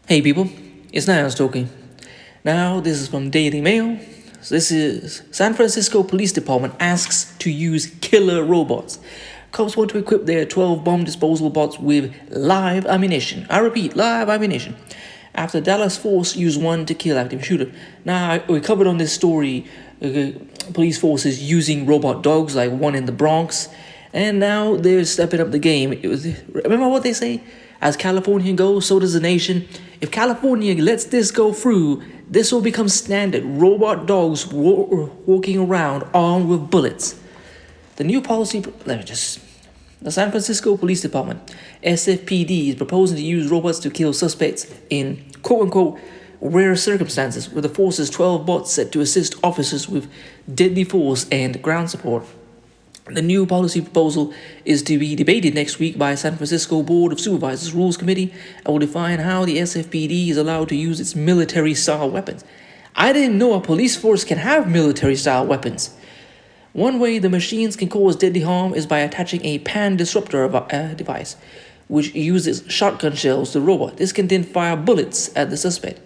Hey people, it's Niles talking. Now, this is from Daily Mail. This is San Francisco Police Department asks to use killer robots. Cops want to equip their 12 bomb disposal bots with live ammunition. I repeat, live ammunition. After Dallas force used one to kill active shooter. Now, we covered on this story police forces using robot dogs like one in the Bronx. And now they're stepping up the game. Remember what they say? As California goes, so does the nation. If California lets this go through, this will become standard. Robot dogs walking around armed with bullets. The new policy, the San Francisco Police Department, SFPD, is proposing to use robots to kill suspects in quote-unquote rare circumstances, with the force's 12 bots set to assist officers with deadly force and ground support. The new policy proposal is to be debated next week by San Francisco Board of Supervisors Rules Committee and will define how the SFPD is allowed to use its military-style weapons. I didn't know a police force can have military-style weapons. One way the machines can cause deadly harm is by attaching a pan disruptor device, which uses shotgun shells to the robot. This can then fire bullets at the suspect.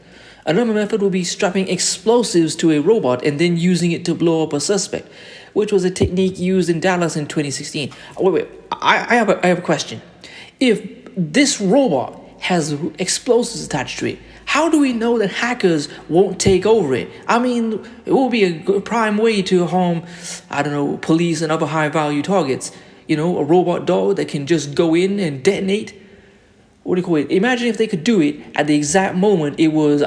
Another method would be strapping explosives to a robot and then using it to blow up a suspect, which was a technique used in Dallas in 2016. Wait. I have a question. If this robot has explosives attached to it, how do we know that hackers won't take over it? I mean, it will be a prime way to harm, police and other high-value targets. A robot dog that can just go in and detonate. What do you call it? Imagine if they could do it at the exact moment it was,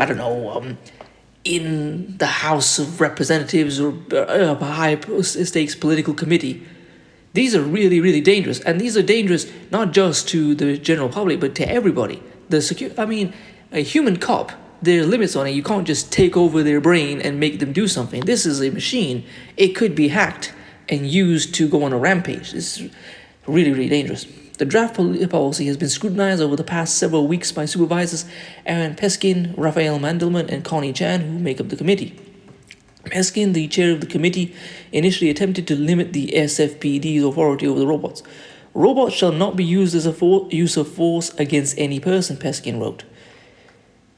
in the House of Representatives or a high-stakes political committee. These are really, really dangerous, and these are dangerous not just to the general public, but to everybody. A human cop, there are limits on it. You can't just take over their brain and make them do something. This is a machine. It could be hacked and used to go on a rampage. This is really, really dangerous. The draft policy has been scrutinized over the past several weeks by supervisors Aaron Peskin, Raphael Mandelman, and Connie Chan, who make up the committee. Peskin, the chair of the committee, initially attempted to limit the SFPD's authority over the robots. Robots shall not be used as a use of force against any person, Peskin wrote.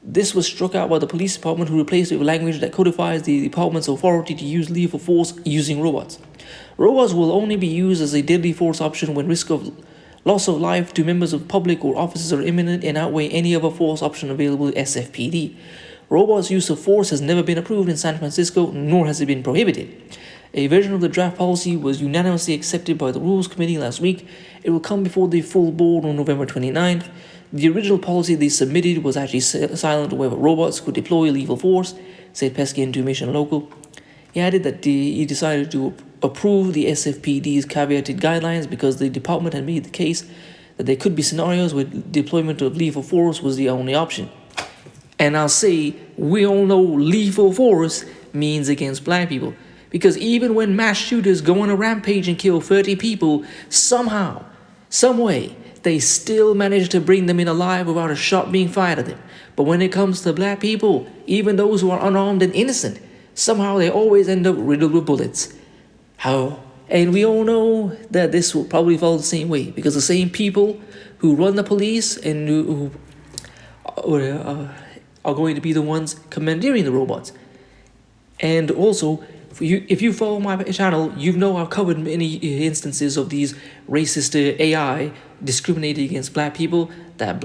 This was struck out by the police department, who replaced it with language that codifies the department's authority to use lethal force using robots. Robots will only be used as a deadly force option when risk of loss of life to members of the public or officers are imminent and outweigh any other force option available to SFPD. Robots' use of force has never been approved in San Francisco, nor has it been prohibited. A version of the draft policy was unanimously accepted by the Rules Committee last week. It will come before the full board on November 29th. The original policy they submitted was actually silent on whether robots could deploy lethal force, said Peskin to Mission Local. He added that he decided to approve the SFPD's caveated guidelines because the department had made the case that there could be scenarios where deployment of lethal force was the only option. And I'll say, we all know lethal force means against black people. Because even when mass shooters go on a rampage and kill 30 people, somehow, some way, they still manage to bring them in alive without a shot being fired at them. But when it comes to black people, even those who are unarmed and innocent, somehow they always end up riddled with bullets. How? And we all know that this will probably fall the same way, because the same people who run the police and who are going to be the ones commandeering the robots. And also, if you follow my channel, you know I've covered many instances of these racist AI discriminating against black people. That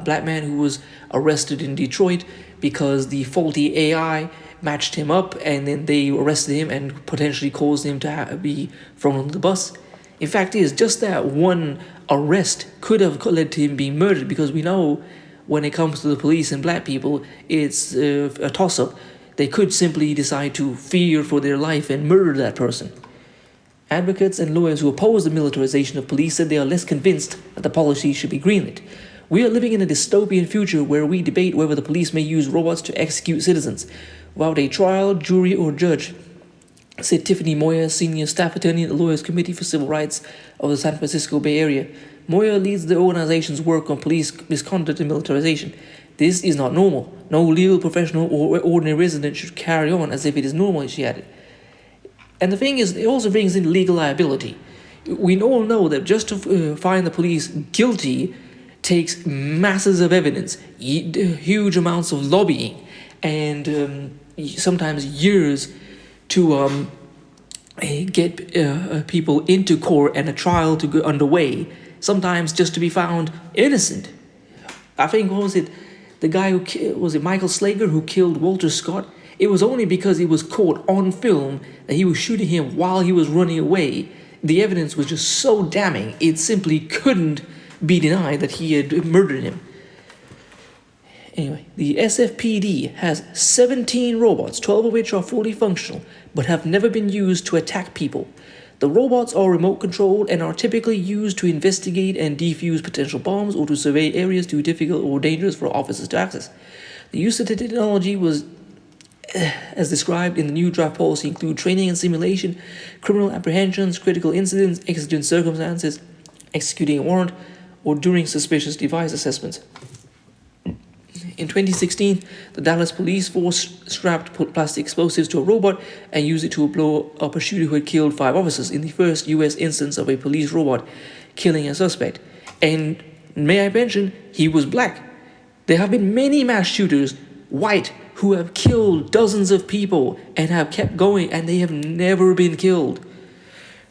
black man who was arrested in Detroit because the faulty AI matched him up, and then they arrested him and potentially caused him to be thrown on the bus. In fact, just that one arrest could have led to him being murdered, because we know when it comes to the police and black people, it's a toss-up. They could simply decide to fear for their life and murder that person. Advocates and lawyers who oppose the militarization of police said they are less convinced that the policy should be greenlit. We are living in a dystopian future where we debate whether the police may use robots to execute citizens without a trial, jury, or judge, said Tiffany Moyer, senior staff attorney at the Lawyers Committee for Civil Rights of the San Francisco Bay Area. Moyer leads the organization's work on police misconduct and militarization. This is not normal. No legal professional or ordinary resident should carry on as if it is normal, she added. And the thing is, it also brings in legal liability. We all know that just to find the police guilty takes masses of evidence, huge amounts of lobbying, and sometimes years to get people into court and a trial to go underway, sometimes just to be found innocent. I think, what was it, the guy who was it Michael Slager who killed Walter Scott? It was only because he was caught on film that he was shooting him while he was running away. The evidence was just so damning, it simply couldn't be denied that he had murdered him. Anyway, the SFPD has 17 robots, 12 of which are fully functional, but have never been used to attack people. The robots are remote controlled and are typically used to investigate and defuse potential bombs or to survey areas too difficult or dangerous for officers to access. The use of the technology was, as described in the new draft policy, include training and simulation, criminal apprehensions, critical incidents, exigent circumstances, executing a warrant, or during suspicious device assessments. In 2016, the Dallas police force strapped plastic explosives to a robot and used it to blow up a shooter who had killed 5 officers in the first US instance of a police robot killing a suspect. And may I mention, he was black. There have been many mass shooters, white, who have killed dozens of people and have kept going, and they have never been killed.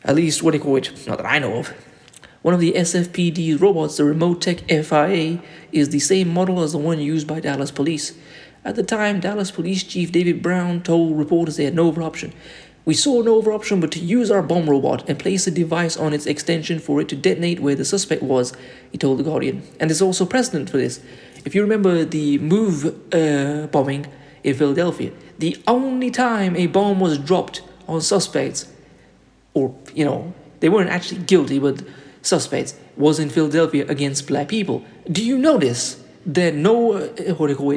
At least, not that I know of. One of the SFPD's robots, the Remote Tech FIA, is the same model as the one used by Dallas Police. At the time, Dallas Police Chief David Brown told reporters they had no other option. "We saw no other option but to use our bomb robot and place a device on its extension for it to detonate where the suspect was," he told The Guardian. And there's also precedent for this. If you remember the MOVE bombing in Philadelphia, the only time a bomb was dropped on suspects, or, they weren't actually guilty, but suspects, was in Philadelphia against black people. Do you notice that no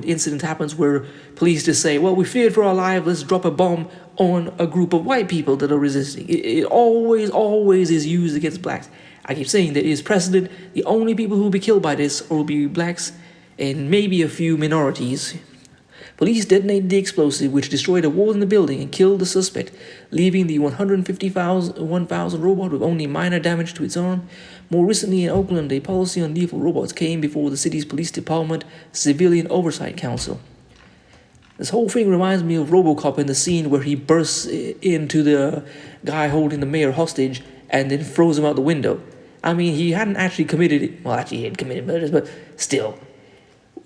incident happens where police just say, "Well, we feared for our lives, let's drop a bomb on a group of white people that are resisting"? It always is used against blacks. I keep saying there is precedent. The only people who will be killed by this will be blacks and maybe a few minorities. Police detonated the explosive, which destroyed a wall in the building and killed the suspect, leaving the 150,000 robot with only minor damage to its arm. More recently in Oakland, a policy on lethal robots came before the city's police department Civilian Oversight Council. This whole thing reminds me of RoboCop in the scene where he bursts into the guy holding the mayor hostage and then throws him out the window. I mean, he hadn't actually committed it. Well, actually, he had committed murders, but still.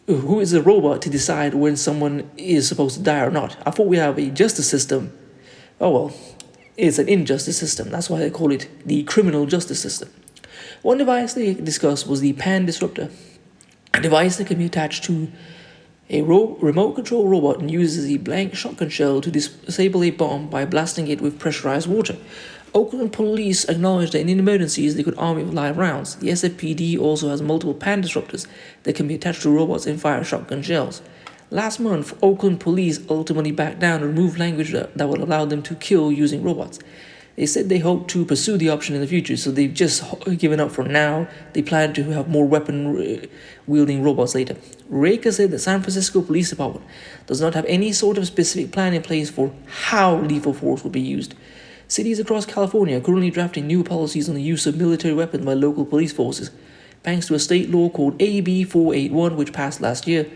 Who is a robot to decide when someone is supposed to die or not? I thought we have a justice system. Oh well, it's an injustice system. That's why they call it the criminal justice system. One device they discussed was the Pan Disruptor, a device that can be attached to a remote control robot and uses a blank shotgun shell to disable a bomb by blasting it with pressurized water. Oakland police acknowledged that in emergencies they could arm it with live rounds. The SFPD also has multiple Pan Disruptors that can be attached to robots and fire shotgun shells. Last month, Oakland police ultimately backed down and removed language that would allow them to kill using robots. They said they hope to pursue the option in the future, so they've just given up for now. They plan to have more weapon-wielding robots later. Raker said that San Francisco Police Department does not have any sort of specific plan in place for how lethal force will be used. Cities across California are currently drafting new policies on the use of military weapons by local police forces, thanks to a state law called AB 481, which passed last year.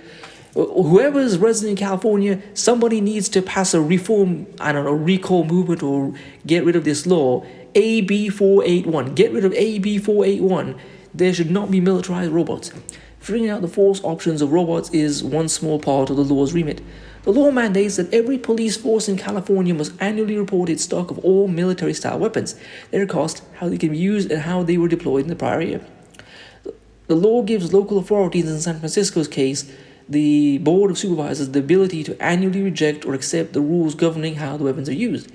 Whoever is resident in California, somebody needs to pass a recall movement or get rid of this law. AB 481. Get rid of AB 481. There should not be militarized robots. Figuring out the force options of robots is one small part of the law's remit. The law mandates that every police force in California must annually report its stock of all military-style weapons, their cost, how they can be used, and how they were deployed in the prior year. The law gives local authorities, in San Francisco's case, the Board of Supervisors, the ability to annually reject or accept the rules governing how the weapons are used.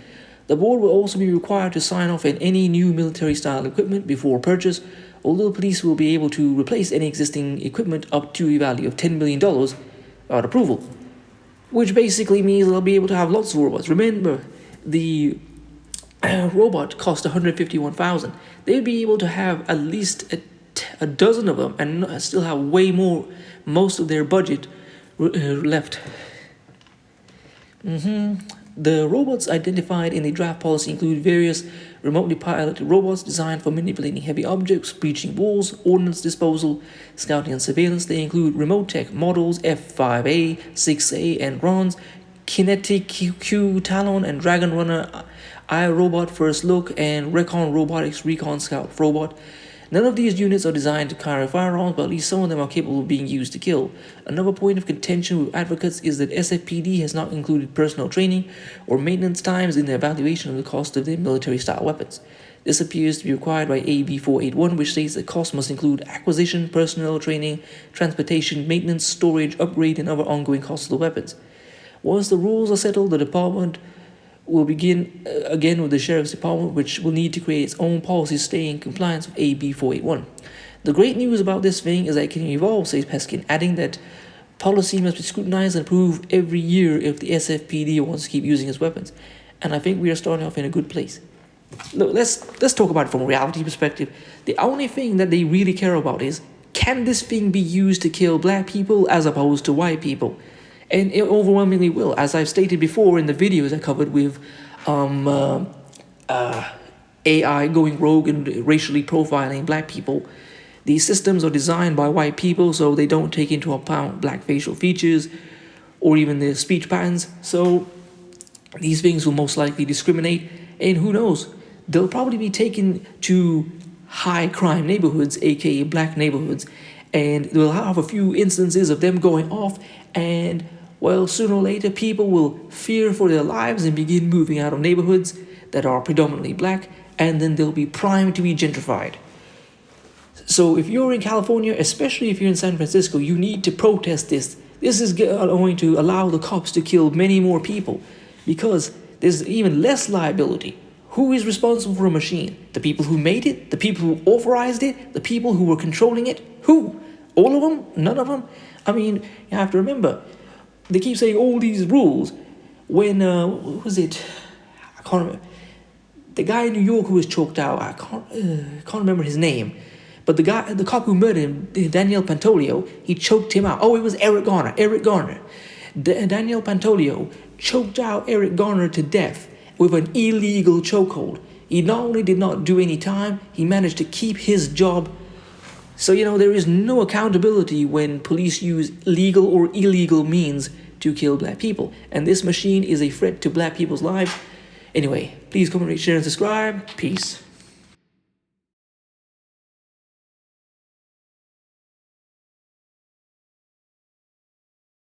The board will also be required to sign off on any new military-style equipment before purchase, although the police will be able to replace any existing equipment up to a value of $10 million without approval. Which basically means they'll be able to have lots of robots. Remember, the robot cost $151,000. They'd be able to have at least a dozen of them and still have way more, most of their budget left. The robots identified in the draft policy include various remotely piloted robots designed for manipulating heavy objects, breaching walls, ordnance disposal, scouting and surveillance. They include remote tech models F5A, 6A, and Ron's, Kinetic Q, Talon, and Dragon Runner, iRobot First Look, and Recon Robotics Recon Scout Robot. None of these units are designed to carry firearms, but at least some of them are capable of being used to kill. Another point of contention with advocates is that SFPD has not included personnel training or maintenance times in the evaluation of the cost of their military-style weapons. This appears to be required by AB 481, which states that costs must include acquisition, personnel training, transportation, maintenance, storage, upgrade, and other ongoing costs of the weapons. Once the rules are settled, the department will begin again with the Sheriff's Department, which will need to create its own policies staying in compliance with AB 481. The great news about this thing is that it can evolve, says Peskin, adding that policy must be scrutinized and approved every year if the SFPD wants to keep using its weapons. And I think we are starting off in a good place. Look, let's talk about it from a reality perspective. The only thing that they really care about is, can this thing be used to kill black people as opposed to white people? And it overwhelmingly will, as I've stated before in the videos I covered with AI going rogue and racially profiling black people. These systems are designed by white people, so they don't take into account black facial features or even their speech patterns. So these things will most likely discriminate, and who knows, they'll probably be taken to high crime neighborhoods, aka black neighborhoods, and we'll have a few instances of them going off, and well, sooner or later people will fear for their lives and begin moving out of neighborhoods that are predominantly black, and then they'll be primed to be gentrified. So if you're in California, especially if you're in San Francisco, you need to protest this. This is going to allow the cops to kill many more people because there's even less liability. Who is responsible for a machine? The people who made it? The people who authorized it? The people who were controlling it? Who? All of them? None of them? I mean, you have to remember, they keep saying all these rules when, what was it? I can't remember. The guy in New York who was choked out, I can't remember his name. But the cop who murdered him, Daniel Pantolio, he choked him out. Oh, it was Eric Garner. Daniel Pantolio choked out Eric Garner to death with an illegal chokehold. He not only did not do any time, he managed to keep his job. So, there is no accountability when police use legal or illegal means to kill black people. And this machine is a threat to black people's lives. Anyway, please comment, rate, share, and subscribe. Peace.